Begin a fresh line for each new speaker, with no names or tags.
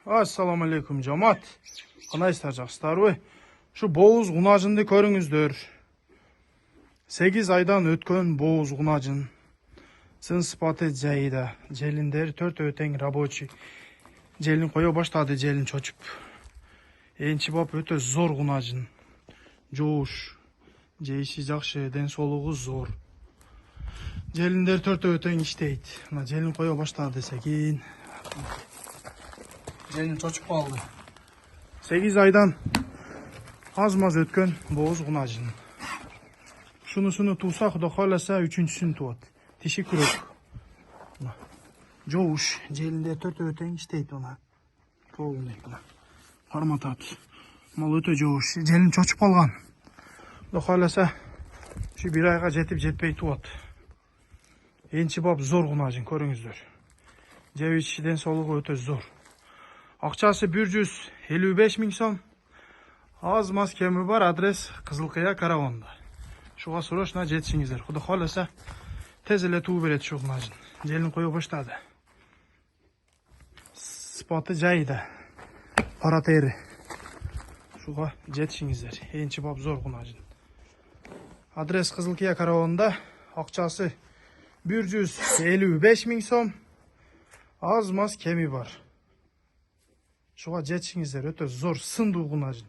Assalamu alaikum жамаат. Кандайсыздар, жакшысыздарбы? Şu боуз гунажынды көрүңүздөр. 8 айдан өткөн боуз гунажын. Сын сыпаты жайда. Желиндер 4 өтең рабочий. Желин кое баштады, желин чочуп. Энчи бап өтө зор гунажын. Жоош. Жейиши жакшы, ден соолугу зор. Желиндер 4 өтең иштейт. Мына желин кое баштады десекин. Желин чочуп калды. 8 айдан аз-маз өткөн боуз гунажын. Шунусуну туса, Кудай кааласа, 3-сүн туат. Тиши күрөк. Жоош, желинде 4 өтең иштейт мына. Полный мына. Карматат. Мал өтө жоош. Желин чочуп калган. Кудай кааласа, şu 1 айга жетип жетпей туат. Энчи бап зор гунажын көрүңүздөр. Жебичиден соолугу өтө зор. Акчасы 155 000 сом. Аз-маз кеми бар, адрес Кызылкыя караванда. Шуга срочно жетишиңиздер. Кудай кааласа, тез эле туу берет шу гунажын. Желин кое баштады. Сыпаты жайда. Кара тери. Шуга жетишиңиздер. Энчи бап зор гунажын. Адрес Кызылкыя караванда. Акчасы 155 000 сом. Аз-маз кеми бар. Шуга жетишиңиздер, өтө зор сындуу гунажын.